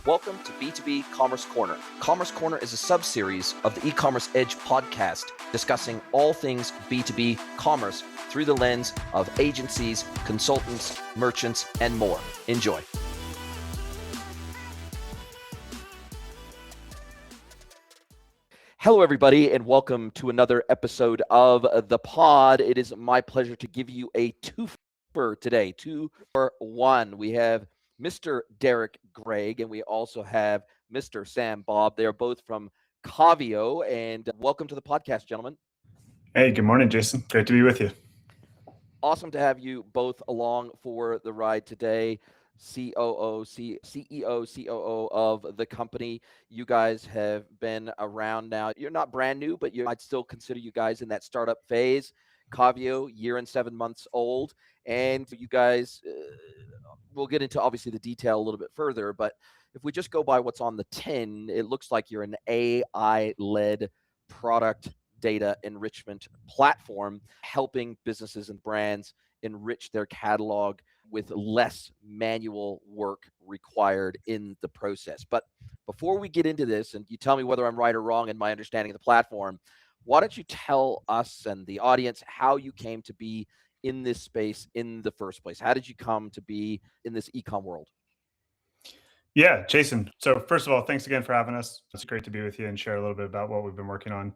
Welcome to B2B Commerce Corner. Commerce Corner is a sub-series of the E-commerce Edge podcast discussing all things B2B commerce through the lens of agencies, consultants, merchants, and more. Enjoy. Hello, everybody, and welcome to another episode of the pod. It is my pleasure to give you a twofer today, 2 for 1. We have Mr. GREGG, and we also have Mr. Sam BOBB. They are both from Kaavio, and welcome to the podcast, gentlemen. Hey, good morning, Jason. Great to be with you. Awesome to have you both along for the ride today. CEO, COO of the company. You guys have been around now. You're not brand new, but I'd still consider you guys in that startup phase. Kaavio, year and 7 months old. And you guys, we'll get into obviously the detail a little bit further, but if we just go by what's on the tin, it looks like you're an AI-led product data enrichment platform, helping businesses and brands enrich their catalog with less manual work required in the process. But before we get into this, and you tell me whether I'm right or wrong in my understanding of the platform, why don't you tell us and the audience how you came to be in this space in the first place? How did you come to be in this e-com world? Yeah, Jason. So first of all, thanks again for having us. It's great to be with you and share a little bit about what we've been working on.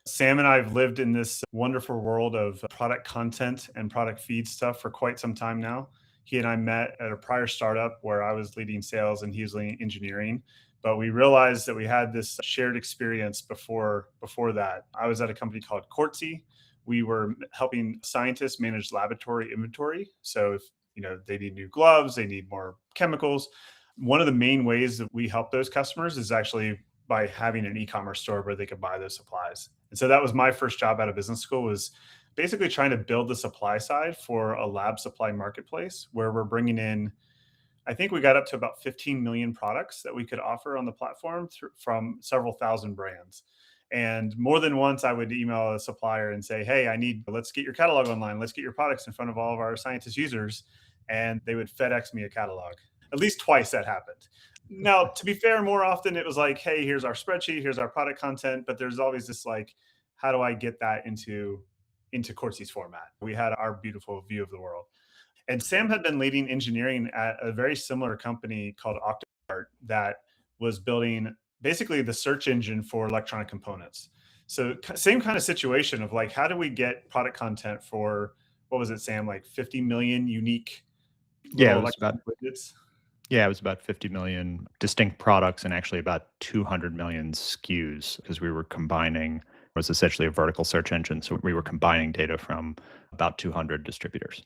Sam and I have lived in this wonderful world of product content and product feed stuff for quite some time now. He and I met at a prior startup where I was leading sales and he was leading engineering. But we realized that we had this shared experience before that. I was at a company called Courtsy. We were helping scientists manage laboratory inventory. So if they need new gloves, they need more chemicals. One of the main ways that we help those customers is actually by having an e-commerce store where they could buy those supplies. And so that was my first job out of business school, was basically trying to build the supply side for a lab supply marketplace where we're bringing in, I think we got up to about 15 million products that we could offer on the platform from several thousand brands. And more than once, I would email a supplier and say, hey, let's get your catalog online. Let's get your products in front of all of our scientist users. And they would FedEx me a catalog. At least twice that happened. Now, to be fair, more often it was like, hey, here's our spreadsheet, here's our product content. But there's always this like, how do I get that into Courtsy's format? We had our beautiful view of the world. And Sam had been leading engineering at a very similar company called Octopart that was building basically the search engine for electronic components. So same kind of situation of like, how do we get product content for, what was it, Sam, like 50 million unique electronic widgets? Yeah, it was about 50 million distinct products and actually about 200 million SKUs, because we were combining, it was essentially a vertical search engine. So we were combining data from about 200 distributors.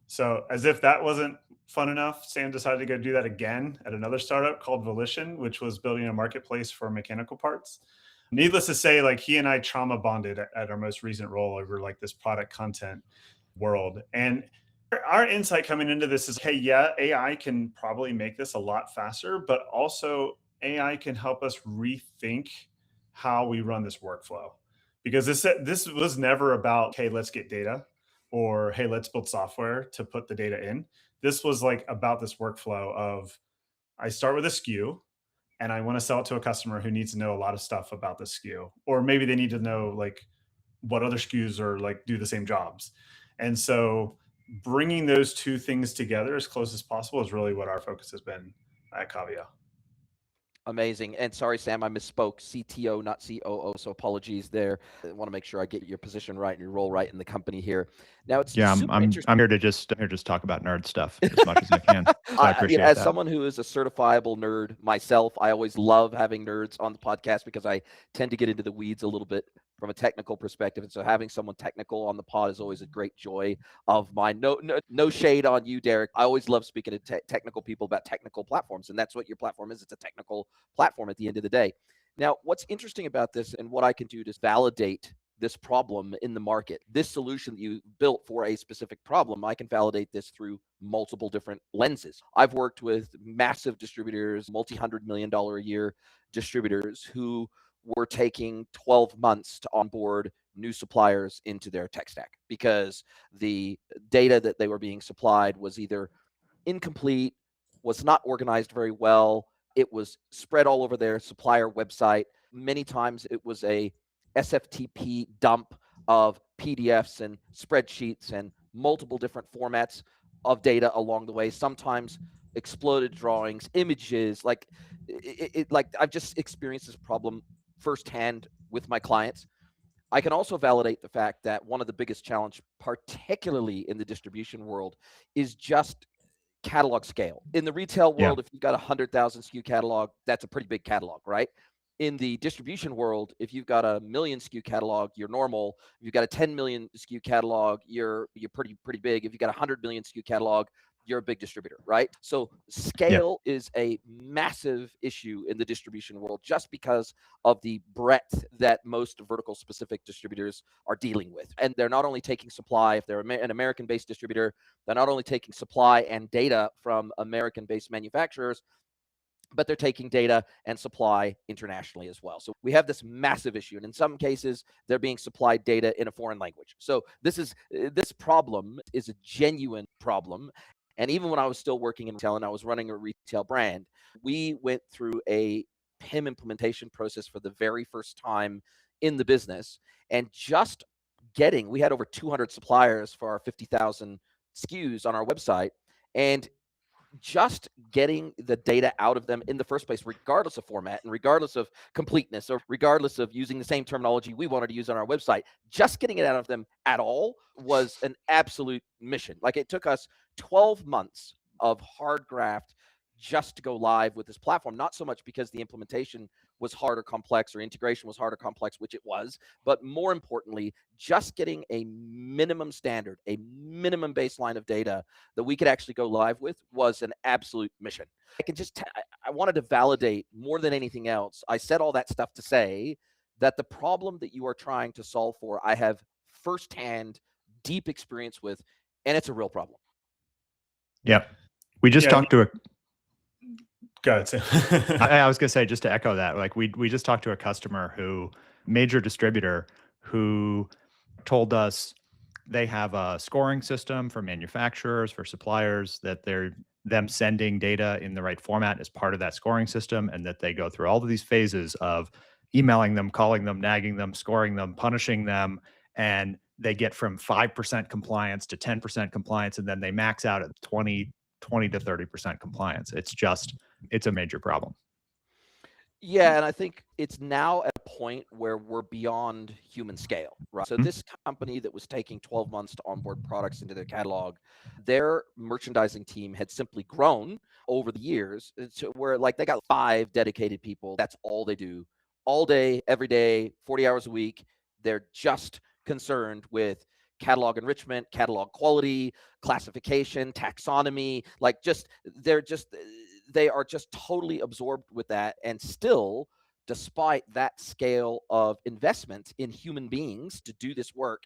So as if that wasn't fun enough, Sam decided to go do that again at another startup called Volition, which was building a marketplace for mechanical parts. Needless to say, like he and I trauma bonded at our most recent role over like this product content world. And our insight coming into this is, hey, yeah, AI can probably make this a lot faster, but also AI can help us rethink how we run this workflow. Because this was never about, hey, let's get data, or hey, let's build software to put the data in. This was like about this workflow of, I start with a SKU and I want to sell it to a customer who needs to know a lot of stuff about the SKU, or maybe they need to know like what other SKUs are like do the same jobs. And so bringing those two things together as close as possible is really what our focus has been at Kaavio. Amazing. And sorry, Sam, I misspoke. CTO, not COO. So apologies there. I want to make sure I get your position right and your role right in the company here. Now, it's I'm here to just talk about nerd stuff as much as I can. So I appreciate as that. someone who is a certifiable nerd myself, I always love having nerds on the podcast because I tend to get into the weeds a little bit from a technical perspective. And so having someone technical on the pod is always a great joy of mine. No shade on you, Derek. I always love speaking to technical people about technical platforms. And that's what your platform is. It's a technical platform at the end of the day. Now, what's interesting about this and what I can do to validate this problem in the market, this solution that you built for a specific problem, I can validate this through multiple different lenses. I've worked with massive distributors, multi-$100 million a year distributors who were taking 12 months to onboard new suppliers into their tech stack because the data that they were being supplied was either incomplete, was not organized very well, It was spread all over their supplier website. Many times it was a SFTP dump of PDFs and spreadsheets and multiple different formats of data along the way. Sometimes exploded drawings, images. Like like I've just experienced this problem firsthand with my clients. I can also validate the fact that one of the biggest challenge, particularly in the distribution world, is just catalog scale. In the retail Yeah. world, if you've got a 100,000 SKU catalog, that's a pretty big catalog, right? In the distribution world, if you've got a million SKU catalog, you're normal. If you've got a 10 million SKU catalog, you're pretty big. If you've got a 100 million SKU catalog, you're a big distributor, right? So scale is a massive issue in the distribution world just because of the breadth that most vertical specific distributors are dealing with. And they're not only taking supply, if they're an American-based distributor, they're not only taking supply and data from American-based manufacturers, but they're taking data and supply internationally as well. So we have this massive issue. And in some cases, they're being supplied data in a foreign language. So this problem is a genuine problem. And even when I was still working in retail and I was running a retail brand, we went through a PIM implementation process for the very first time in the business. And just we had over 200 suppliers for our 50,000 SKUs on our website. And just getting the data out of them in the first place, regardless of format and regardless of completeness or regardless of using the same terminology we wanted to use on our website, just getting it out of them at all was an absolute mission. Like it took us 12 months of hard graft just to go live with this platform, not so much because the implementation was hard or complex or integration was hard or complex, which it was, but more importantly, just getting a minimum standard, a minimum baseline of data that we could actually go live with was an absolute mission. I wanted to validate more than anything else. I said all that stuff to say that the problem that you are trying to solve for, I have firsthand deep experience with, and it's a real problem. Yeah. We just talked to a Go ahead, Sam. I was going to say, just to echo that, like we just talked to a customer major distributor who told us they have a scoring system for manufacturers, for suppliers, that them sending data in the right format is part of that scoring system, and that they go through all of these phases of emailing them, calling them, nagging them, scoring them, punishing them, and they get from 5% compliance to 10% compliance, and then they max out at 20 to 30% compliance. It's a major problem. Yeah, and I think it's now at a point where we're beyond human scale, right? So this company that was taking 12 months to onboard products into their catalog, their merchandising team had simply grown over the years to where like they got 5 dedicated people. That's all they do all day, every day, 40 hours a week. They're just concerned with catalog enrichment, catalog quality, classification, taxonomy, they are just totally absorbed with that. And still, despite that scale of investment in human beings to do this work,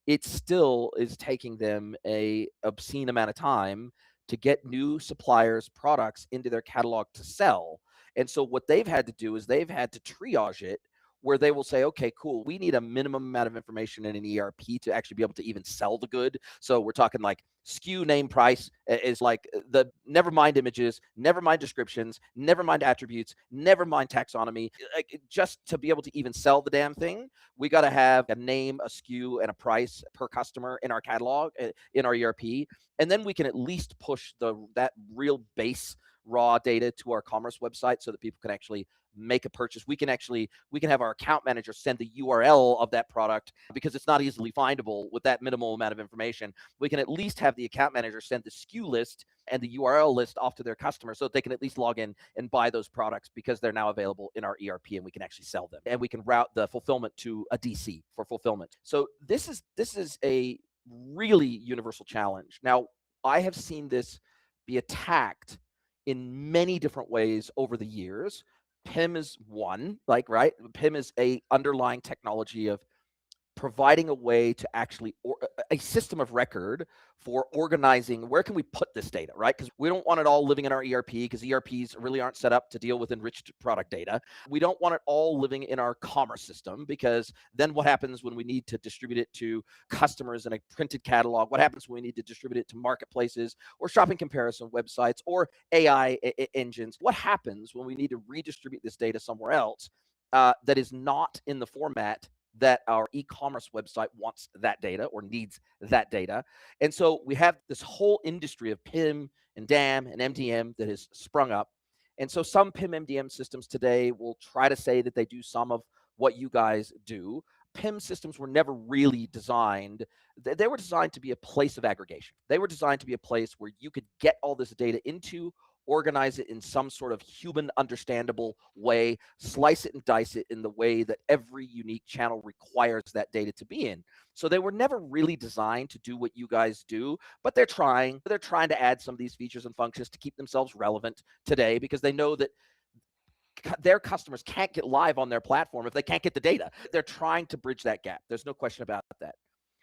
it still is taking them a obscene amount of time to get new suppliers' products into their catalog to sell. And so what they've had to do is they've had to triage it where they will say, okay, cool, we need a minimum amount of information in an ERP to actually be able to even sell the good. So we're talking like SKU name price is like the never mind images, never mind descriptions, never mind attributes, never mind taxonomy. Like just to be able to even sell the damn thing, we got to have a name, a SKU, and a price per customer in our catalog, in our ERP. And then we can at least push that real base raw data to our commerce website so that people can actually make a purchase. We can have our account manager send the URL of that product because it's not easily findable with that minimal amount of information. We can at least have the account manager send the SKU list and the URL list off to their customers so that they can at least log in and buy those products because they're now available in our ERP and we can actually sell them. And we can route the fulfillment to a DC for fulfillment. So this is a really universal challenge. Now, I have seen this be attacked in many different ways over the years. PIM is one, right? PIM is a underlying technology of providing a way to actually, a system of record for organizing where can we put this data, right? Because we don't want it all living in our ERP, because ERPs really aren't set up to deal with enriched product data. We don't want it all living in our commerce system, because then what happens when we need to distribute it to customers in a printed catalog? What happens when we need to distribute it to marketplaces or shopping comparison websites or AI engines? What happens when we need to redistribute this data somewhere else that is not in the format that our e-commerce website wants that data or needs that data? And so we have this whole industry of PIM and DAM and MDM that has sprung up. And so some PIM MDM systems today will try to say that they do some of what you guys do. PIM systems were never really designed. They were designed to be a place of aggregation. They were designed to be a place where you could get all this data into, organize it in some sort of human understandable way, slice it and dice it in the way that every unique channel requires that data to be in. So they were never really designed to do what you guys do, but they're trying to add some of these features and functions to keep themselves relevant today, because they know that their customers can't get live on their platform if they can't get the data. They're trying to bridge that gap. There's no question about that.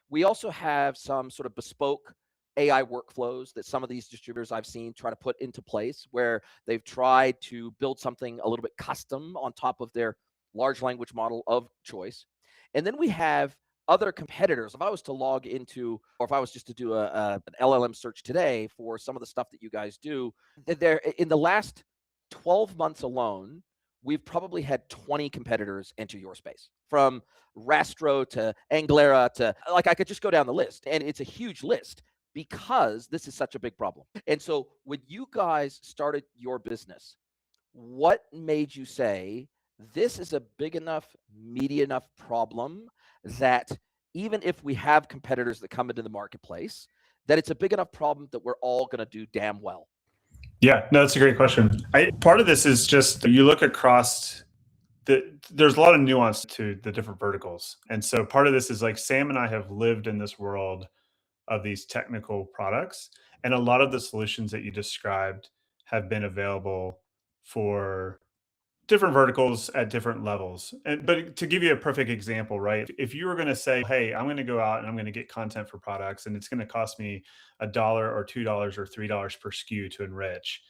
We also have some sort of bespoke AI workflows that some of these distributors I've seen try to put into place, where they've tried to build something a little bit custom on top of their large language model of choice. And then we have other competitors. If I was to log into, or if I was just to do an LLM search today for some of the stuff that you guys do, there in the last 12 months alone, we've probably had 20 competitors enter your space, from Rastro to Anglera to, like, I could just go down the list, and it's a huge list because this is such a big problem. And so when you guys started your business, what made you say this is a big enough, meaty enough problem that even if we have competitors that come into the marketplace, that it's a big enough problem that we're all going to do damn well? Yeah, no, that's a great question. Part of this is just, you look across there's a lot of nuance to the different verticals. And so part of this is, like, Sam and I have lived in this world of these technical products, and a lot of the solutions that you described have been available for different verticals at different levels. But to give you a perfect example, right? If you were going to say, hey, I'm going to go out and I'm going to get content for products, and it's going to cost me $1 or $2 or $3 per SKU to enrich,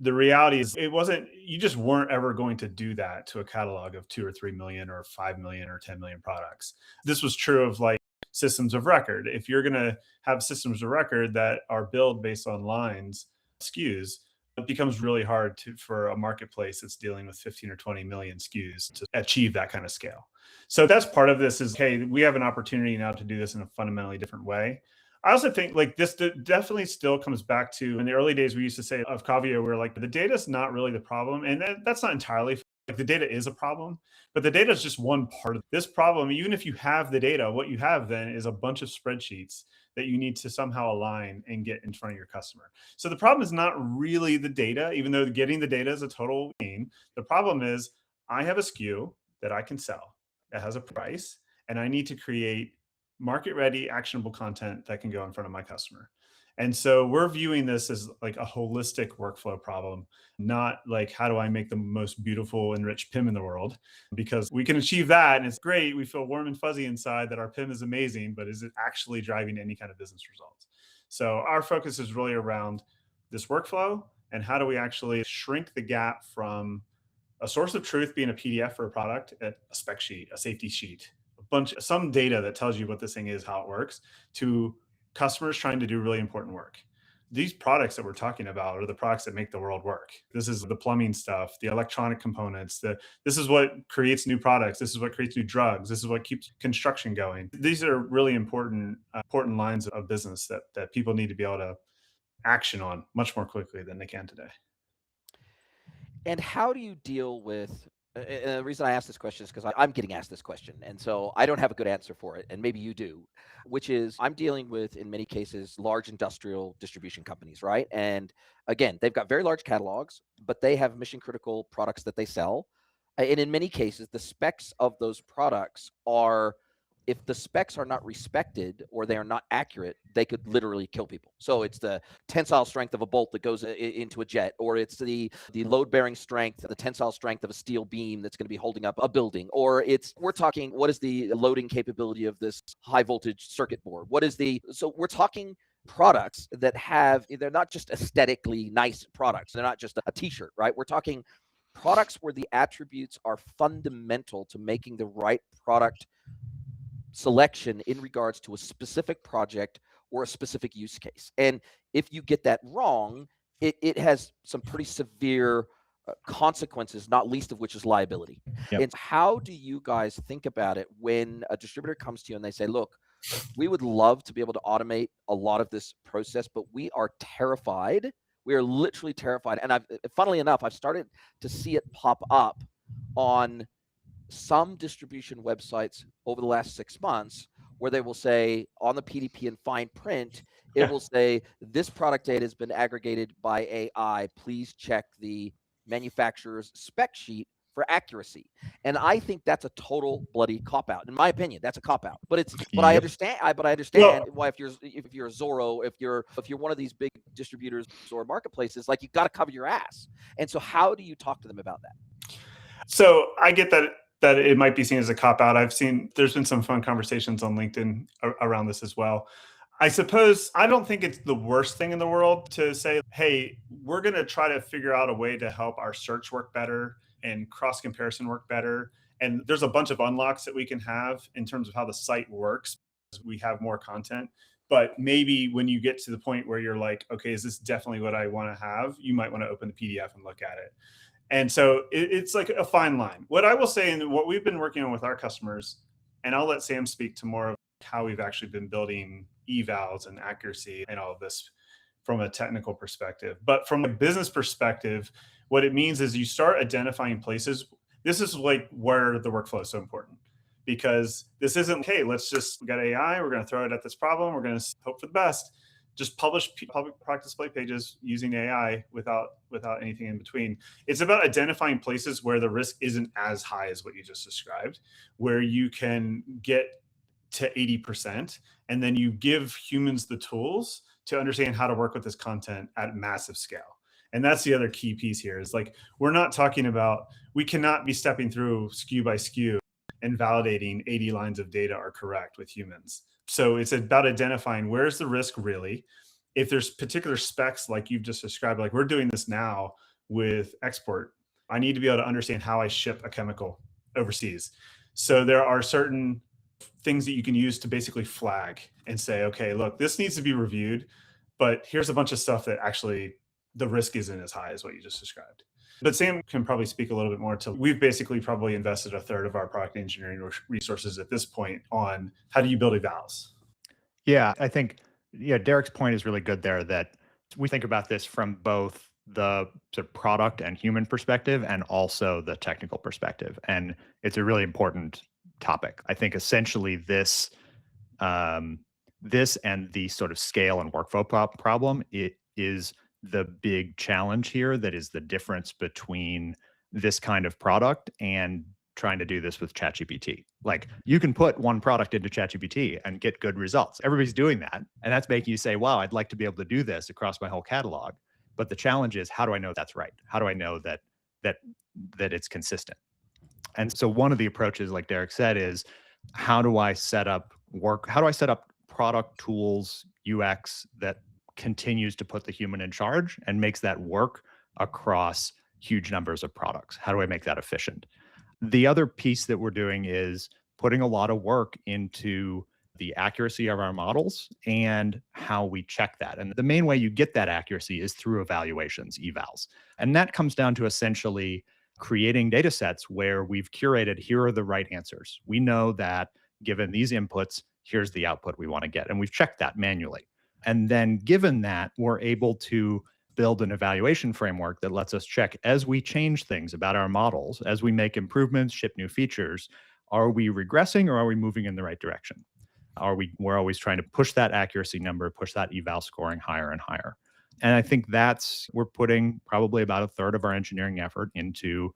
the reality is you just weren't ever going to do that to a catalog of 2 or 3 million or 5 million or 10 million products. This was true of, like, systems of record. If you're going to have systems of record that are billed based on lines, SKUs, it becomes really hard for a marketplace that's dealing with 15 or 20 million SKUs to achieve that kind of scale. So that's part of this is, hey, we have an opportunity now to do this in a fundamentally different way. I also think, like, this definitely still comes back to, in the early days, we used to say of Kaavio, we're like, the data is not really the problem. And that's not entirely, like, the data is a problem, but the data is just one part of this problem. Even if you have the data, what you have then is a bunch of spreadsheets that you need to somehow align and get in front of your customer. So the problem is not really the data, even though getting the data is a total gain. The problem is, I have a SKU that I can sell that has a price, and I need to create market-ready, actionable content that can go in front of my customer. And so we're viewing this as, like, a holistic workflow problem, not like, how do I make the most beautiful enriched PIM in the world? Because we can achieve that, and it's great. We feel warm and fuzzy inside that our PIM is amazing, but is it actually driving any kind of business results? So our focus is really around this workflow, and how do we actually shrink the gap from a source of truth being a PDF for a product, a spec sheet, a safety sheet, some data that tells you what this thing is, how it works, to customers trying to do really important work. These products that we're talking about are the products that make the world work. This is the plumbing stuff, the electronic components, this is what creates new products. This is what creates new drugs. This is what keeps construction going. These are really important lines of business that people need to be able to action on much more quickly than they can today. And how do you deal with, and the reason I ask this question is because I'm getting asked this question, and so I don't have a good answer for it, and maybe you do, which is, I'm dealing with, in many cases, large industrial distribution companies, right? And again, they've got very large catalogs, but they have mission critical products that they sell. And in many cases, the specs of those products are if the specs are not respected or they are not accurate, they could literally kill people. So it's the tensile strength of a bolt that goes into a jet, or it's the load-bearing strength, the tensile strength of a steel beam that's going to be holding up a building, or we're talking, what is the loading capability of this high voltage circuit board? So we're talking products that they're not just aesthetically nice products. They're not just a t-shirt, right? We're talking products where the attributes are fundamental to making the right product selection in regards to a specific project or a specific use case. And if you get that wrong, it has some pretty severe consequences, not least of which is liability. Yep. And how do you guys think about it when a distributor comes to you and they say, look, we would love to be able to automate a lot of this process, but we are terrified. We are literally terrified. And funnily enough, I've started to see it pop up on some distribution websites over the last 6 months, where they will say on the PDP in fine print, it will say, this product data has been aggregated by AI. Please check the manufacturer's spec sheet for accuracy. And I think that's a total bloody cop-out. In my opinion, that's a cop-out. But I understand. Why, if you're a Zorro, if you're one of these big distributors or marketplaces, like, you've got to cover your ass. And so how do you talk to them about that? So I get that it might be seen as a cop-out. There's been some fun conversations on LinkedIn around this as well. I suppose I don't think it's the worst thing in the world to say, hey, we're going to try to figure out a way to help our search work better and cross-comparison work better. And there's a bunch of unlocks that we can have in terms of how the site works as we have more content. But maybe when you get to the point where you're like, okay, is this definitely what I want to have? You might want to open the PDF and look at it. And so it's like a fine line. What I will say, and what we've been working on with our customers, and I'll let Sam speak to more of how we've actually been building evals and accuracy and all of this from a technical perspective. But from a business perspective, what it means is you start identifying places. This is like where the workflow is so important, because this isn't, hey, we got AI, we're going to throw it at this problem, we're going to hope for the best. Just publish public product display pages using AI without anything in between. It's about identifying places where the risk isn't as high as what you just described, where you can get to 80%, and then you give humans the tools to understand how to work with this content at massive scale. And that's the other key piece here, is like, we're not talking about, we cannot be stepping through SKU by SKU and validating 80 lines of data are correct with humans. So it's about identifying where's the risk really. If there's particular specs like you've just described, like we're doing this now with export, I need to be able to understand how I ship a chemical overseas. So there are certain things that you can use to basically flag and say, okay, look, this needs to be reviewed, but here's a bunch of stuff that actually the risk isn't as high as what you just described. But Sam can probably speak a little bit more to, we've basically probably invested a third of our product engineering resources at this point on how do you build evals? Yeah, I think, Derek's point is really good there, that we think about this from both the sort of product and human perspective and also the technical perspective. And it's a really important topic. I think essentially this and the sort of scale and workflow problem, it is the big challenge here that is the difference between this kind of product and trying to do this with ChatGPT. Like, you can put one product into ChatGPT and get good results. Everybody's doing that. And that's making you say, wow, I'd like to be able to do this across my whole catalog. But the challenge is, how do I know that's right? How do I know that it's consistent? And so one of the approaches, like Derek said, is how do I set up product tools, UX that continues to put the human in charge and makes that work across huge numbers of products? How do I make that efficient? The other piece that we're doing is putting a lot of work into the accuracy of our models and how we check that. And the main way you get that accuracy is through evaluations, evals. And that comes down to essentially creating data sets where we've curated, here are the right answers. We know that given these inputs, here's the output we want to get. And we've checked that manually. And then given that, we're able to build an evaluation framework that lets us check, as we change things about our models, as we make improvements, ship new features, are we regressing or are we moving in the right direction? We're always trying to push that accuracy number, push that eval scoring higher and higher. And I think we're putting probably about a third of our engineering effort into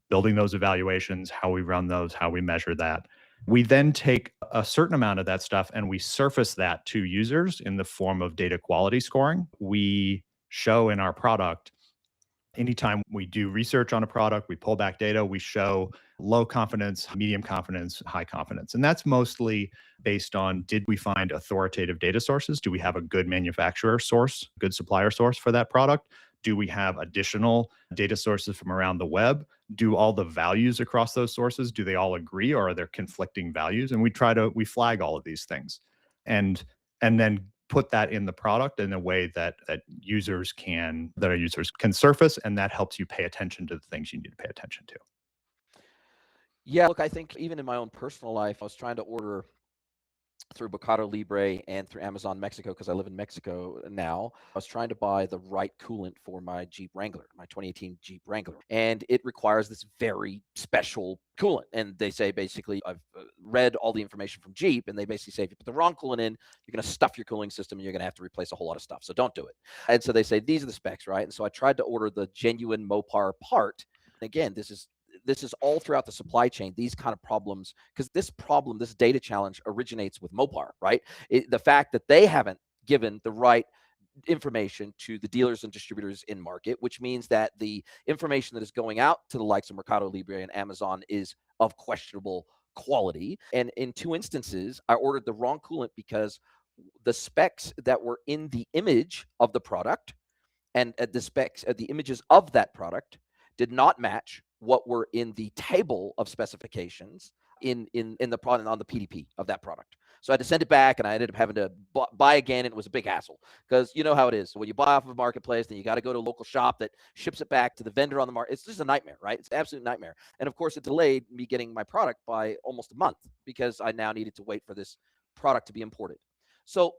building those evaluations, how we run those, how we measure that. We then take a certain amount of that stuff and we surface that to users in the form of data quality scoring. We show in our product, anytime we do research on a product, we pull back data, we show low confidence, medium confidence, high confidence. And that's mostly based on, did we find authoritative data sources? Do we have a good manufacturer source, good supplier source for that product? Do we have additional data sources from around the web? Do all the values across those sources, do they all agree, or are there conflicting values? And we flag all of these things and then put that in the product in a way that our users can surface, and that helps you pay attention to the things you need to pay attention to. Yeah, look, I think even in my own personal life, I was trying to order through Mercado Libre and through Amazon Mexico, because I live in Mexico now. I was trying to buy the right coolant for my Jeep Wrangler, my 2018 Jeep Wrangler. And it requires this very special coolant. And they say, basically, I've read all the information from Jeep, and they basically say, if you put the wrong coolant in, you're going to stuff your cooling system and you're going to have to replace a whole lot of stuff. So don't do it. And so they say, these are the specs, right? And so I tried to order the genuine Mopar part. And again, this is all throughout the supply chain, these kind of problems, because this data challenge originates with Mopar, right? The fact that they haven't given the right information to the dealers and distributors in market, which means that the information that is going out to the likes of Mercado Libre and Amazon is of questionable quality. And in 2 instances, I ordered the wrong coolant because the specs that were in the image of the product and the specs, the images of that product did not match what were in the table of specifications in the product, on the PDP of that product. So I had to send it back, and I ended up having to buy again, and it was a big hassle, because you know how it is. When you buy off of a marketplace, then you got to go to a local shop that ships it back to the vendor on the market. It's just a nightmare, right? It's an absolute nightmare. And of course, it delayed me getting my product by almost a month, because I now needed to wait for this product to be imported. So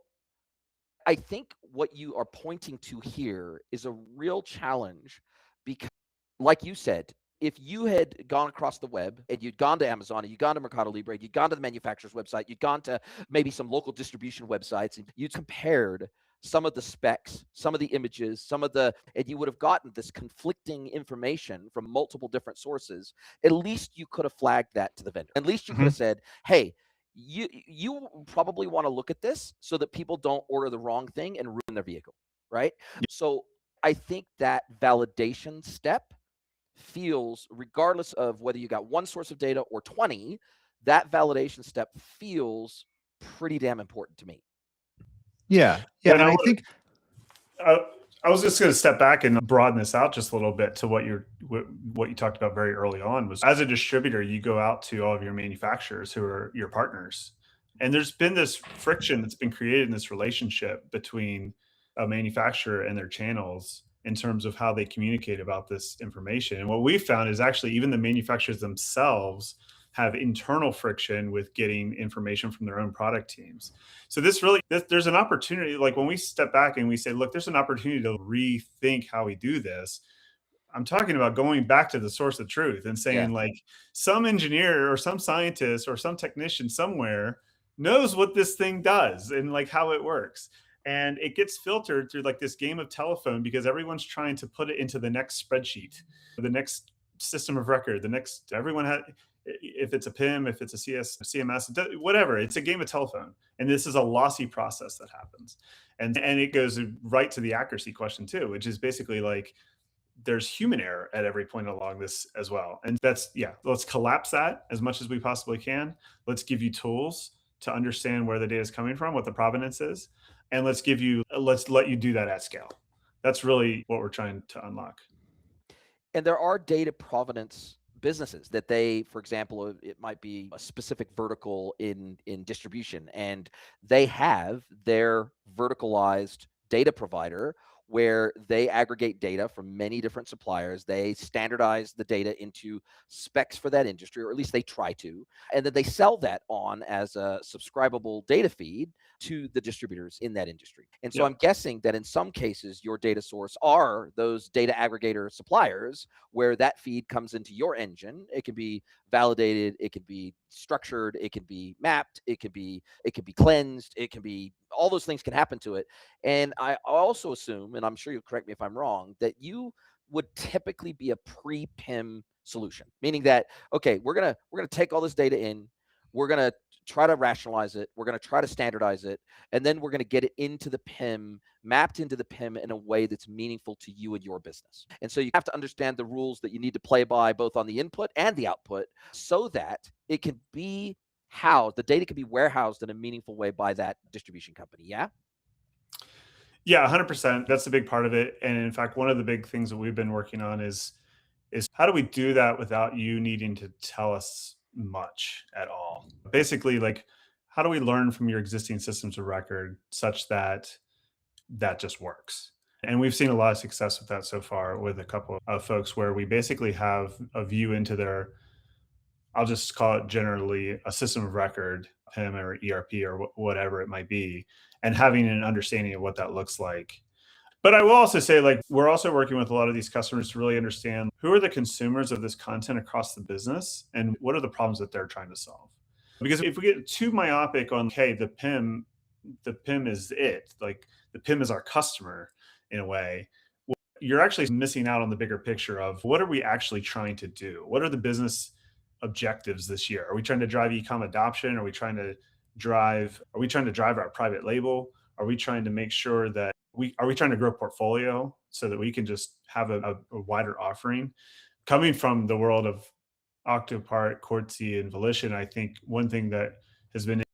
I think what you are pointing to here is a real challenge, because, like you said, if you had gone across the web and you'd gone to Amazon and you'd gone to Mercado Libre, you'd gone to the manufacturer's website, you'd gone to maybe some local distribution websites, and you'd compared some of the specs, some of the images, and you would have gotten this conflicting information from multiple different sources, at least you could have flagged that to the vendor. At least you could have said, hey, you probably want to look at this so that people don't order the wrong thing and ruin their vehicle, right? So I think that validation step feels, regardless of whether you got one source of data or 20, that validation step feels pretty damn important to me. Yeah. And I think I was just going to step back and broaden this out just a little bit to what you talked about very early on. Was, as a distributor, you go out to all of your manufacturers who are your partners, and there's been this friction that's been created in this relationship between a manufacturer and their channels in terms of how they communicate about this information. And what we found is actually even the manufacturers themselves have internal friction with getting information from their own product teams. So there's an opportunity, like when we step back and we say, look, there's an opportunity to rethink how we do this. I'm talking about going back to the source of truth and saying, like, some engineer or some scientist or some technician somewhere knows what this thing does and like how it works. And it gets filtered through like this game of telephone, because everyone's trying to put it into the next spreadsheet, the next system of record, everyone has, if it's a PIM, if it's a CMS, whatever, it's a game of telephone. And this is a lossy process that happens. And it goes right to the accuracy question too, which is basically like, there's human error at every point along this as well. And let's collapse that as much as we possibly can. Let's give you tools to understand where the data is coming from, what the provenance is. And let's let you do that at scale. That's really what we're trying to unlock. And there are data provenance businesses that for example, it might be a specific vertical in distribution, and they have their verticalized data provider where they aggregate data from many different suppliers. They standardize the data into specs for that industry, or at least they try to, and then they sell that on as a subscribable data feed to the distributors in that industry. And so I'm guessing that in some cases, your data source are those data aggregator suppliers where that feed comes into your engine. It can be validated, it can be structured, it can be mapped, it can be cleansed, it can be, all those things can happen to it. And I also assume, and I'm sure you'll correct me if I'm wrong, that you would typically be a pre-PIM solution, meaning that, okay, we're gonna take all this data in, We're going to try to rationalize it. We're going to try to standardize it. And then we're going to get it into the PIM, mapped into the PIM in a way that's meaningful to you and your business. And so you have to understand the rules that you need to play by, both on the input and the output, so that it can be housed, the data can be warehoused in a meaningful way by that distribution company. Yeah? Yeah, 100%. That's a big part of it. And in fact, one of the big things that we've been working on is how do we do that without you needing to tell us much at all? Basically, like, how do we learn from your existing systems of record such that that just works? And we've seen a lot of success with that so far with a couple of folks where we basically have a view into their, I'll just call it generally a system of record, PIM or ERP or whatever it might be, and having an understanding of what that looks like. But I will also say, like, we're also working with a lot of these customers to really understand who are the consumers of this content across the business and what are the problems that they're trying to solve. Because if we get too myopic on, hey, the PIM is it, like the PIM is our customer in a way, you're actually missing out on the bigger picture of what are we actually trying to do? What are the business objectives this year? Are we trying to drive e-com adoption? Are we trying to drive our private label? Are we trying to make sure that are we trying to grow portfolio so that we can just have a wider offering? Coming from the world of Octopart, Quartzy, and Volition, I think one thing that has been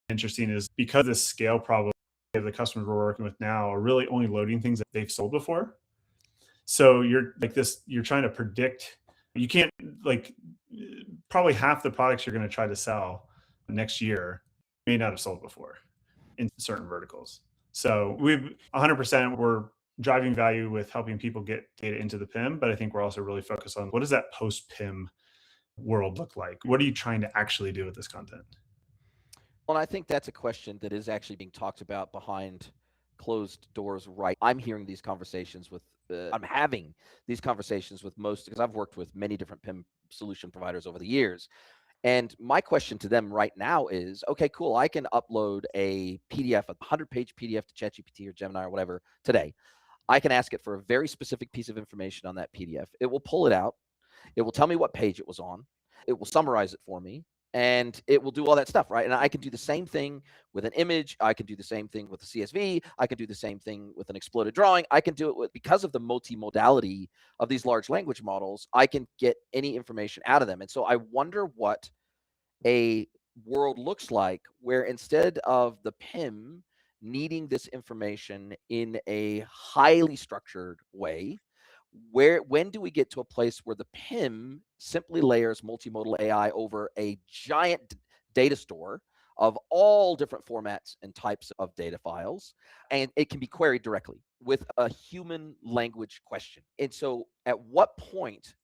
interesting is because the scale problem of the customers we're working with now are really only loading things that they've sold before. So you're trying to predict, you can't, like, probably half the products you're going to try to sell next year may not have sold before in certain verticals. So we've 100%, we're driving value with helping people get data into the PIM, but I think we're also really focused on what does that post-PIM world look like? What are you trying to actually do with this content? Well, I think that's a question that is actually being talked about behind closed doors, right? I'm hearing these conversations with, I'm having these conversations with most, because I've worked with many different PIM solution providers over the years. And my question to them right now is, okay, cool, I can upload a PDF, a 100-page PDF to ChatGPT or Gemini or whatever today. I can ask it for a very specific piece of information on that PDF. It will pull it out. It will tell me what page it was on. It will summarize it for me. And it will do all that stuff, right? And I can do the same thing with an image. I can do the same thing with a CSV. I can do the same thing with an exploded drawing. I can do it with, because of the multimodality of these large language models, I can get any information out of them. And so I wonder what a world looks like where instead of the PIM needing this information in a highly structured way, when do we get to a place where the PIM simply layers multimodal AI over a giant data store of all different formats and types of data files, and it can be queried directly with a human language question? And so at what point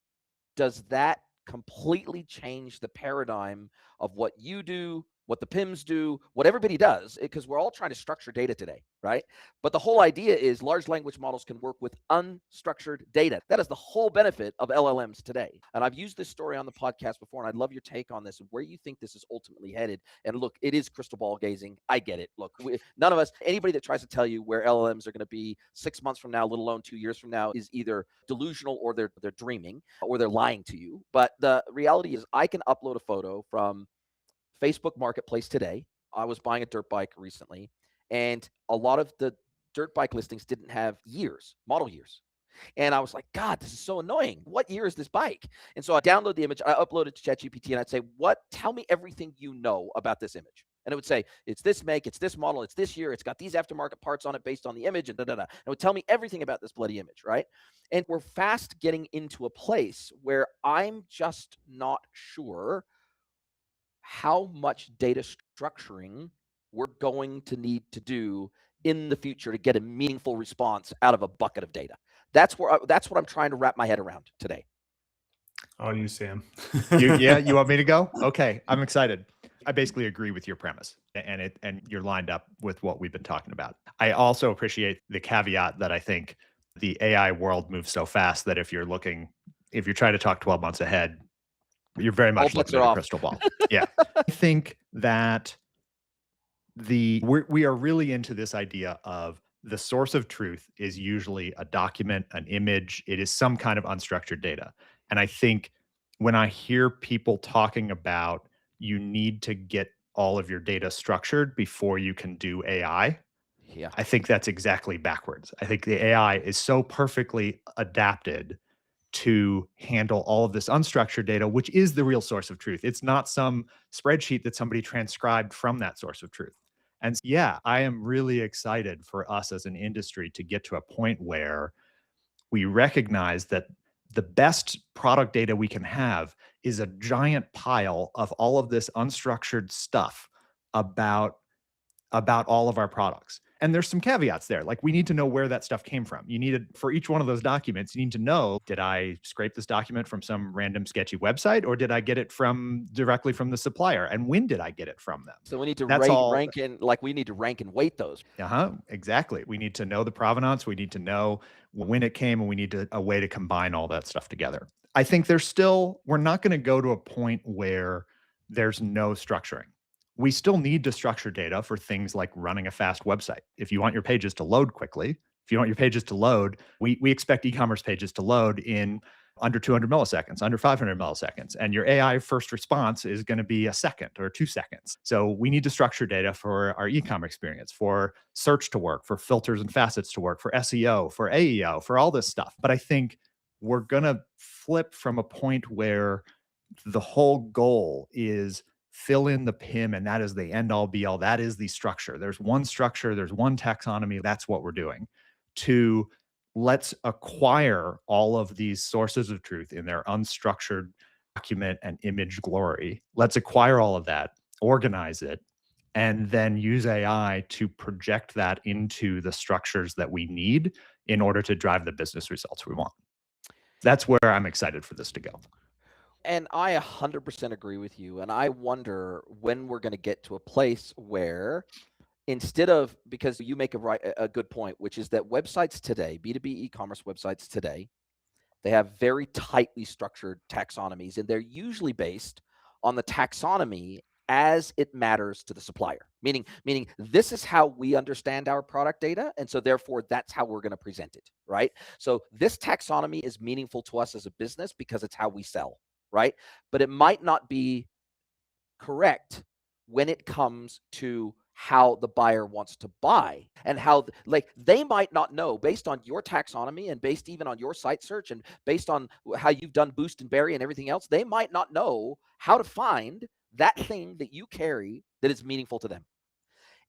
does that completely change the paradigm of what you do, what the PIMs do, what everybody does? Because we're all trying to structure data today, right? But the whole idea is large language models can work with unstructured data. That is the whole benefit of LLMs today. And I've used this story on the podcast before, and I'd love your take on this and where you think this is ultimately headed. And look, it is crystal ball gazing. I get it. Look, none of us, anybody that tries to tell you where LLMs are going to be 6 months from now, let alone 2 years from now, is either delusional or they're dreaming or they're lying to you. But the reality is I can upload a photo from Facebook Marketplace today. I was buying a dirt bike recently, and a lot of the dirt bike listings didn't have years, model years. And I was like, God, this is so annoying. What year is this bike? And so I download the image, I upload it to ChatGPT, and I'd say, tell me everything you know about this image. And it would say, it's this make, it's this model, it's this year, it's got these aftermarket parts on it based on the image, and da-da-da. It would tell me everything about this bloody image, right? And we're fast getting into a place where I'm just not sure how much data structuring we're going to need to do in the future to get a meaningful response out of a bucket of data. That's what I'm trying to wrap my head around today. Oh, you, Sam. You want me to go? Okay, I'm excited. I basically agree with your premise, and you're lined up with what we've been talking about. I also appreciate the caveat that I think the AI world moves so fast that if you're trying to talk 12 months ahead, you're very much looking at a crystal ball. Yeah. I think that we are really into this idea of the source of truth is usually a document, an image. It is some kind of unstructured data. And I think when I hear people talking about you need to get all of your data structured before you can do AI. Yeah. I think that's exactly backwards. I think the AI is so perfectly adapted to handle all of this unstructured data, which is the real source of truth. It's not some spreadsheet that somebody transcribed from that source of truth. And yeah, I am really excited for us as an industry to get to a point where we recognize that the best product data we can have is a giant pile of all of this unstructured stuff about all of our products. And there's some caveats there. Like, we need to know where that stuff came from. You need to, for each one of those documents, you need to know, did I scrape this document from some random sketchy website, or did I get it from directly from the supplier? And when did I get it from them? So we need to That's all. rank and like we need to rank and weight those. Exactly. We need to know the provenance. We need to know when it came, and we need a way to combine all that stuff together. I think we're not going to go to a point where there's no structuring. We still need to structure data for things like running a fast website. If you want your pages to load quickly, if you want your pages to load, we expect e-commerce pages to load in under 200 milliseconds, under 500 milliseconds. And your AI first response is going to be a second or 2 seconds. So we need to structure data for our e-commerce experience, for search to work, for filters and facets to work, for SEO, for AEO, for all this stuff. But I think we're going to flip from a point where the whole goal is fill in the PIM, and that is the end all be all. That is the structure. There's one structure, there's one taxonomy. That's what we're doing. To let's acquire all of these sources of truth in their unstructured document and image glory. Let's acquire all of that, organize it, and then use AI to project that into the structures that we need in order to drive the business results we want. That's where I'm excited for this to go. And I 100% agree with you. And I wonder when we're going to get to a place where instead of, because you make a good point, which is that websites today, B2B e-commerce websites today, they have very tightly structured taxonomies, and they're usually based on the taxonomy as it matters to the supplier, meaning this is how we understand our product data, and so therefore that's how we're going to present it, right? So this taxonomy is meaningful to us as a business because it's how we sell, right? But it might not be correct when it comes to how the buyer wants to buy, and how, like, they might not know, based on your taxonomy and based even on your site search and based on how you've done Boost and Berry and everything else, they might not know how to find that thing that you carry that is meaningful to them.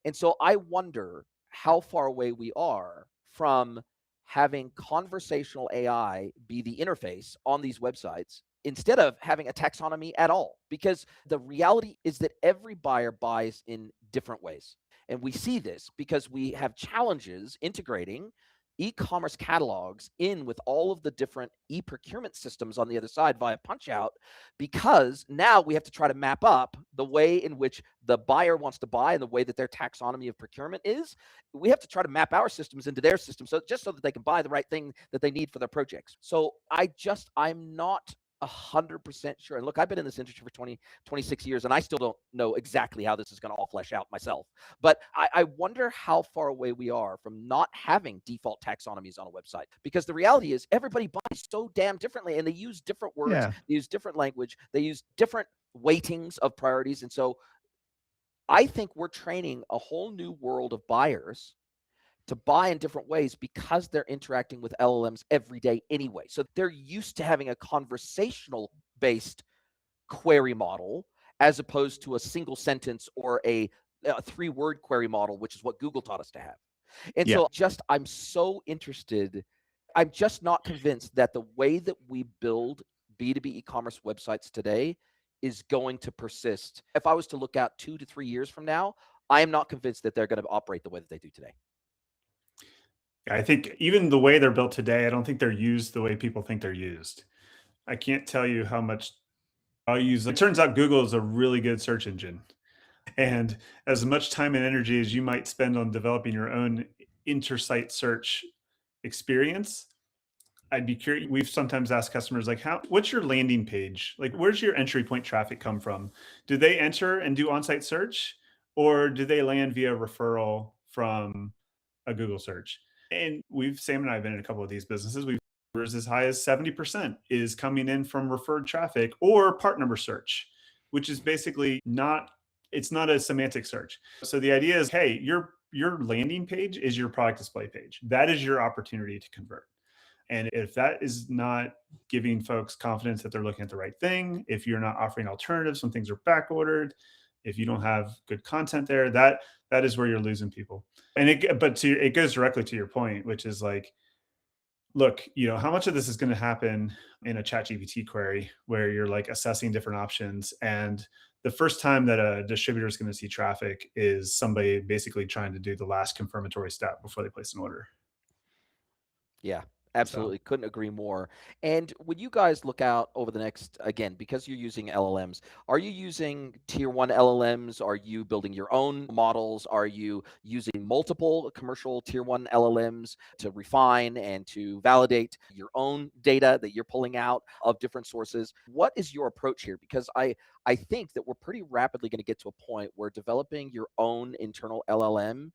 And so I wonder how far away we are from having conversational AI be the interface on these websites instead of having a taxonomy at all. Because the reality is that every buyer buys in different ways. And we see this because we have challenges integrating e-commerce catalogs in with all of the different e-procurement systems on the other side via Punchout, because now we have to try to map up the way in which the buyer wants to buy and the way that their taxonomy of procurement is. We have to try to map our systems into their system, so just so that they can buy the right thing that they need for their projects. So I'm not 100% sure. And look, I've been in this industry for 26 years, and I still don't know exactly how this is going to all flesh out myself. But I wonder how far away we are from not having default taxonomies on a website, because the reality is everybody buys so damn differently, and they use different words, they use different language, they use different weightings of priorities. And so I think we're training a whole new world of buyers to buy in different ways because they're interacting with LLMs every day anyway. So they're used to having a conversational based query model as opposed to a single sentence or a 3-word query model, which is what Google taught us to have. And so I'm so interested. I'm just not convinced that the way that we build B2B e-commerce websites today is going to persist. If I was to look out 2 to 3 years from now, I am not convinced that they're going to operate the way that they do today. I think even the way they're built today, I don't think they're used the way people think they're used. I can't tell you how much I'll use. It turns out Google is a really good search engine. And as much time and energy as you might spend on developing your own inter-site search experience, I'd be curious. We've sometimes asked customers, like, what's your landing page? Like, where's your entry point traffic come from? Do they enter and do on-site search, or do they land via referral from a Google search? And Sam and I have been in a couple of these businesses. We've as high as 70% is coming in from referred traffic or part number search. which is basically not, it's not a semantic search. So the idea is, hey, your landing page is your product display page. That is your opportunity to convert. And if that is not giving folks confidence that they're looking at the right thing, if you're not offering alternatives when things are back ordered, if you don't have good content there, that is where you're losing people. And it goes directly to your point, which is like, look, how much of this is going to happen in a chat GPT query where you're like assessing different options, and the first time that a distributor is going to see traffic is somebody basically trying to do the last confirmatory step before they place an order. Yeah, So absolutely. Couldn't agree more. And when you guys look out over the next, again, because you're using LLMs, are you using tier one LLMs? Are you building your own models? Are you using multiple commercial tier one LLMs to refine and to validate your own data that you're pulling out of different sources? What is your approach here? Because I think that we're pretty rapidly going to get to a point where developing your own internal LLM,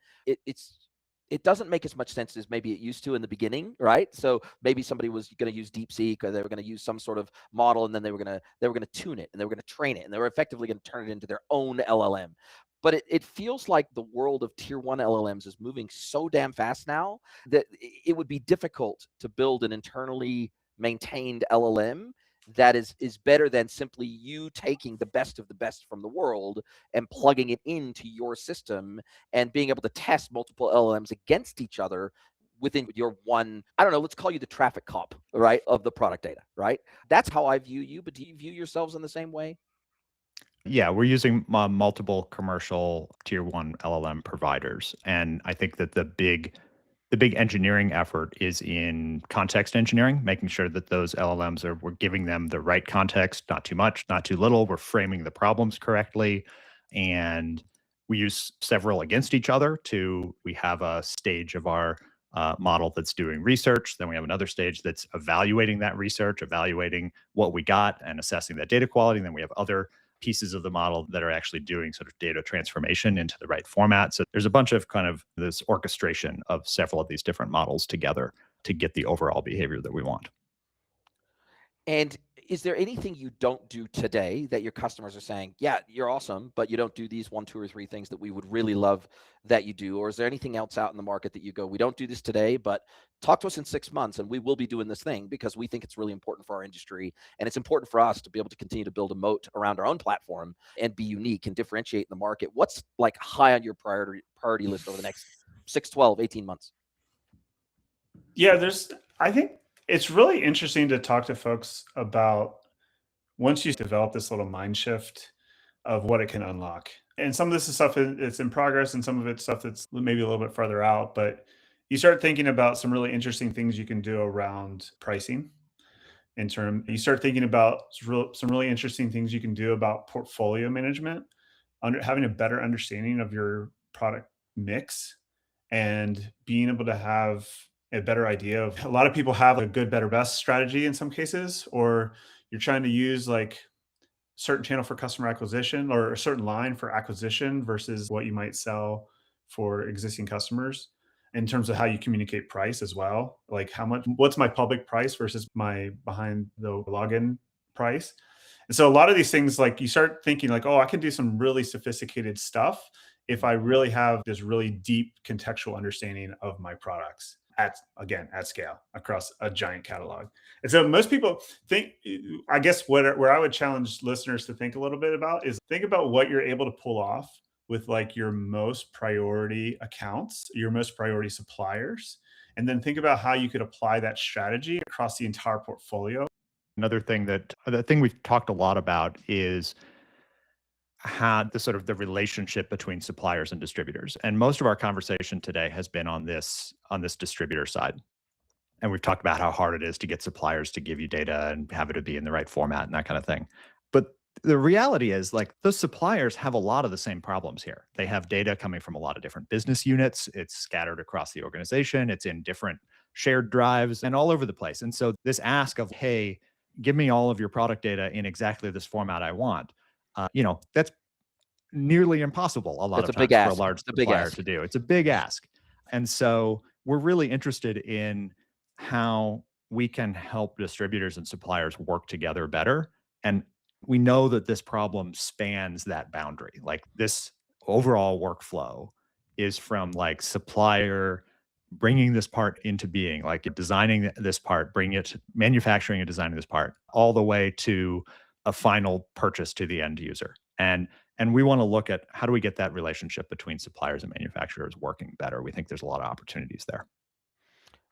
it doesn't make as much sense as maybe it used to in the beginning, right? So maybe somebody was going to use DeepSeek, or they were going to use some sort of model, and then they were going to tune it, and they were going to train it, and they were effectively going to turn it into their own LLM. But it feels like the world of tier one LLMs is moving so damn fast now that it would be difficult to build an internally maintained LLM that is better than simply you taking the best of the best from the world and plugging it into your system and being able to test multiple LLMs against each other within your one, I don't know, let's call you the traffic cop, right, of the product data, right? That's how I view you, but do you view yourselves in the same way? Yeah, we're using multiple commercial tier one LLM providers, and I think that the big engineering effort is in context engineering, making sure that those LLMs we're giving them the right context, not too much, not too little. We're framing the problems correctly, and we use several against each other. We have a stage of our model that's doing research. Then we have another stage that's evaluating that research, evaluating what we got and assessing that data quality. And then we have other pieces of the model that are actually doing sort of data transformation into the right format. So there's a bunch of kind of this orchestration of several of these different models together to get the overall behavior that we want. And is there anything you don't do today that your customers are saying, yeah, you're awesome, but you don't do these 1, 2, or 3 things that we would really love that you do? Or is there anything else out in the market that you go, we don't do this today, but talk to us in 6 months and we will be doing this thing because we think it's really important for our industry. And it's important for us to be able to continue to build a moat around our own platform and be unique and differentiate in the market. What's like high on your priority list over the next 6, 12, 18 months? Yeah, I think it's really interesting to talk to folks about once you develop this little mind shift of what it can unlock. And some of this is stuff that's in progress, and some of it's stuff that's maybe a little bit farther out. But you start thinking about some really interesting things you can do around pricing. You start thinking about some really interesting things you can do about portfolio management, having a better understanding of your product mix, and being able to have a better idea of, a lot of people have a good, better, best strategy in some cases, or you're trying to use like certain channel for customer acquisition or a certain line for acquisition versus what you might sell for existing customers, in terms of how you communicate price as well. Like what's my public price versus my behind the login price. And so a lot of these things, like you start thinking like, oh, I can do some really sophisticated stuff if I really have this really deep contextual understanding of my products at scale across a giant catalog. And so most people think, I guess where I would challenge listeners to think a little bit about is think about what you're able to pull off with like your most priority accounts, your most priority suppliers, and then think about how you could apply that strategy across the entire portfolio. Another thing the thing we've talked a lot about is how the relationship between suppliers and distributors. And most of our conversation today has been on this distributor side. And we've talked about how hard it is to get suppliers to give you data and have it to be in the right format and that kind of thing. But the reality is, like, those suppliers have a lot of the same problems here. They have data coming from a lot of different business units. It's scattered across the organization. It's in different shared drives and all over the place. And so this ask of, hey, give me all of your product data in exactly this format I want, that's nearly impossible a lot That's of a big times for a ask. large It's a big supplier ask. to do. It's a big ask. And so we're really interested in how we can help distributors and suppliers work together better. And We know that this problem spans that boundary. Like this overall workflow is from like supplier bringing this part into being, like designing this part, bringing it, manufacturing and designing this part, all the way to a final purchase to the end user. And we want to look at how do we get that relationship between suppliers and manufacturers working better. We think there's a lot of opportunities there.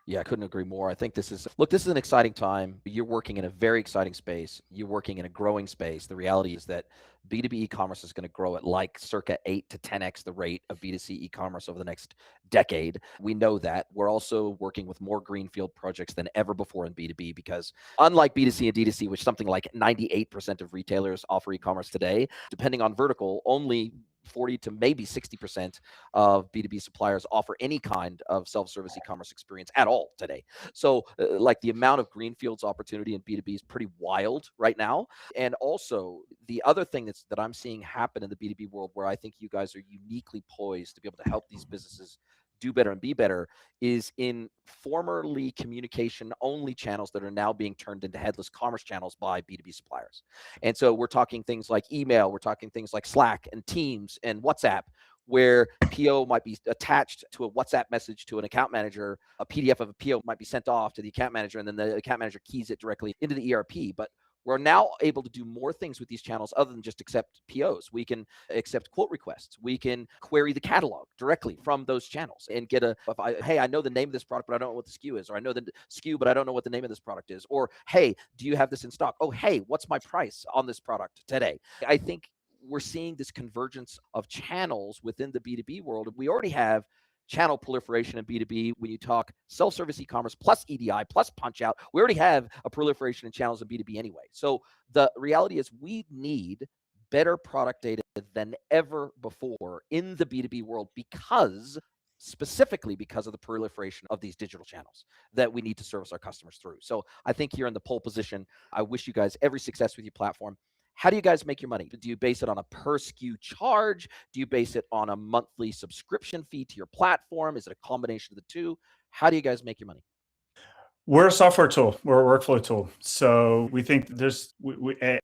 Yeah, I couldn't agree more. I think this is an exciting time. You're working in a very exciting space. You're working in a growing space. The reality is that B2B e-commerce is going to grow at like circa 8 to 10x the rate of B2C e-commerce over the next decade. We know that. We're also working with more greenfield projects than ever before in B2B because unlike B2C and D2C, which something like 98% of retailers offer e-commerce today, depending on vertical, only 40 to maybe 60% of B2B suppliers offer any kind of self-service e-commerce experience at all today. So like the amount of greenfields opportunity in B2B is pretty wild right now. And also the other thing that I'm seeing happen in the B2B world where I think you guys are uniquely poised to be able to help these businesses do better and be better is in formerly communication only channels that are now being turned into headless commerce channels by B2B suppliers. And so we're talking things like email, we're talking things like Slack and Teams and WhatsApp, where PO might be attached to a WhatsApp message to an account manager, a PDF of a PO might be sent off to the account manager, and then the account manager keys it directly into the ERP. But we're now able to do more things with these channels other than just accept POs. We can accept quote requests. We can query the catalog directly from those channels and get hey, I know the name of this product, but I don't know what the SKU is. Or I know the SKU, but I don't know what the name of this product is. Or, hey, do you have this in stock? Oh, hey, what's my price on this product today? I think we're seeing this convergence of channels within the B2B world. We already have channel proliferation in B2B. When you talk self-service e-commerce plus EDI plus punch out, we already have a proliferation in channels in B2B anyway. So the reality is we need better product data than ever before in the B2B world specifically because of the proliferation of these digital channels that we need to service our customers through. So I think you're in the pole position. I wish you guys every success with your platform. How do you guys make your money? Do you base it on a per SKU charge? Do you base it on a monthly subscription fee to your platform? Is it a combination of the two? How do you guys make your money? We're a software tool. We're a workflow tool. So we think at the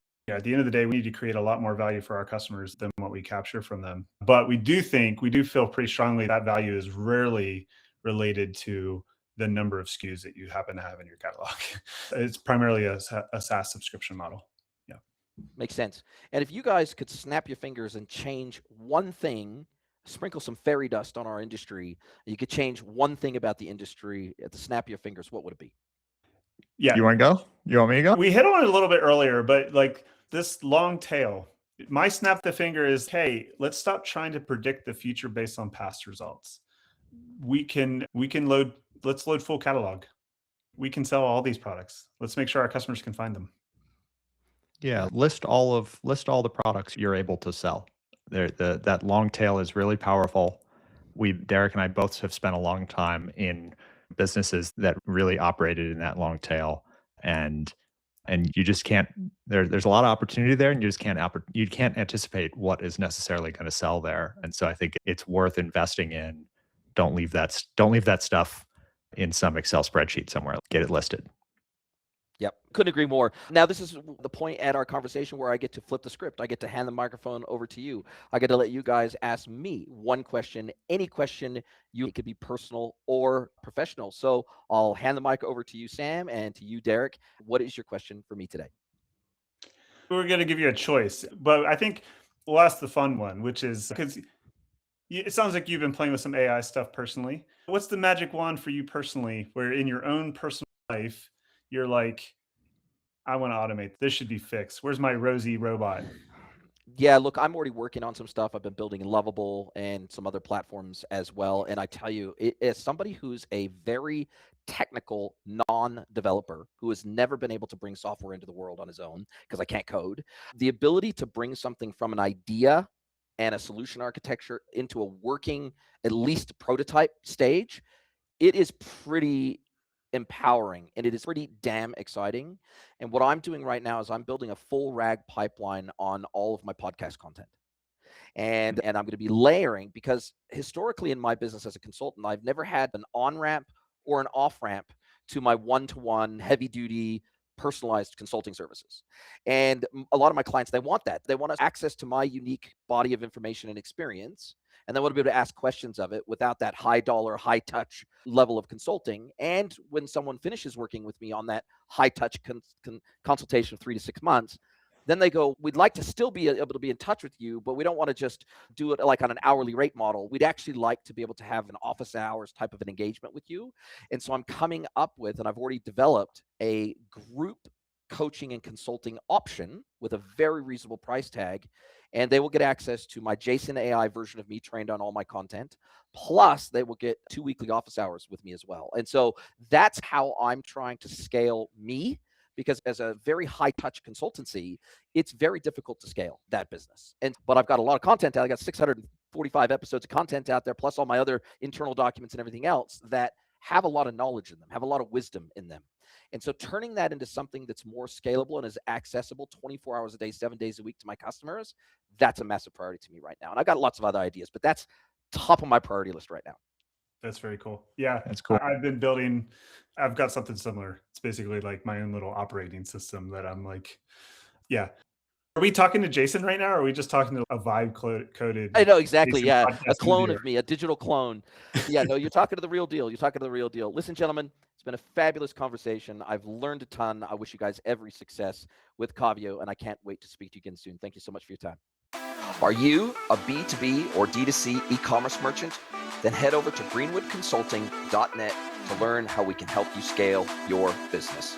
end of the day, we need to create a lot more value for our customers than what we capture from them. But we do feel pretty strongly that value is rarely related to the number of SKUs that you happen to have in your catalog. It's primarily a SaaS subscription model. Yeah. Makes sense. And if you guys could snap your fingers and change one thing, sprinkle some fairy dust on our industry, you could change one thing about the industry at the snap of your fingers, what would it be? Yeah. You want to go? You want me to go? We hit on it a little bit earlier, but like this long tail, my snap the finger is, hey, let's stop trying to predict the future based on past results. Let's load full catalog. We can sell all these products. Let's make sure our customers can find them. Yeah, list all the products you're able to sell. That long tail is really powerful. Derek and I both have spent a long time in businesses that really operated in that long tail, and you just can't. There's a lot of opportunity there, and you can't anticipate what is necessarily going to sell there. And so I think it's worth investing in. Don't leave that stuff in some Excel spreadsheet somewhere. Get it listed. Yep, couldn't agree more. Now, this is the point at our conversation where I get to flip the script. I get to hand the microphone over to you. I get to let you guys ask me one question, any question. It could be personal or professional. So I'll hand the mic over to you, Sam, and to you, Derek. What is your question for me today? We're going to give you a choice, but I think we'll ask the fun one, which is because it sounds like you've been playing with some AI stuff personally. What's the magic wand for you personally, where in your own personal life, you're like, I want to automate. This should be fixed. Where's my Rosie robot? Yeah, look, I'm already working on some stuff. I've been building Lovable and some other platforms as well. And I tell you, as somebody who's a very technical non-developer who has never been able to bring software into the world on his own because I can't code, the ability to bring something from an idea and a solution architecture into a working, at least prototype stage, it is pretty empowering and it is pretty damn exciting. And what I'm doing right now is I'm building a full RAG pipeline on all of my podcast content. And I'm going to be layering, because historically in my business as a consultant, I've never had an on-ramp or an off-ramp to my one-to-one heavy duty personalized consulting services. And a lot of my clients, they want that. They want access to my unique body of information and experience. And they want to be able to ask questions of it without that high dollar, high touch level of consulting. And when someone finishes working with me on that high touch consultation of 3 to 6 months, then they go, we'd like to still be able to be in touch with you, but we don't want to just do it like on an hourly rate model. We'd actually like to be able to have an office hours type of an engagement with you. And so I'm coming up with, and I've already developed a group coaching and consulting option with a very reasonable price tag. And they will get access to my Jason AI version of me trained on all my content. Plus, they will get 2 weekly office hours with me as well. And so that's how I'm trying to scale me, because as a very high touch consultancy, it's very difficult to scale that business. But I've got a lot of content out. I got 645 episodes of content out there, plus all my other internal documents and everything else that have a lot of knowledge in them, have a lot of wisdom in them. And so turning that into something that's more scalable and is accessible 24 hours a day, 7 days a week to my customers, that's a massive priority to me right now. And I've got lots of other ideas, but that's top of my priority list right now. That's very cool. Yeah, That's cool. I've got something similar. It's basically like my own little operating system that I'm like, yeah. Are we talking to Jason right now, or are we just talking to a vibe coded? I know, exactly. Jason Yeah. A podcast clone interviewer? of me, a digital clone. Yeah, no, you're talking to the real deal. You're talking to the real deal. Listen, gentlemen, it's been a fabulous conversation. I've learned a ton. I wish you guys every success with Kaavio, and I can't wait to speak to you again soon. Thank you so much for your time. Are you a B2B or D2C e-commerce merchant? Then head over to greenwoodconsulting.net to learn how we can help you scale your business.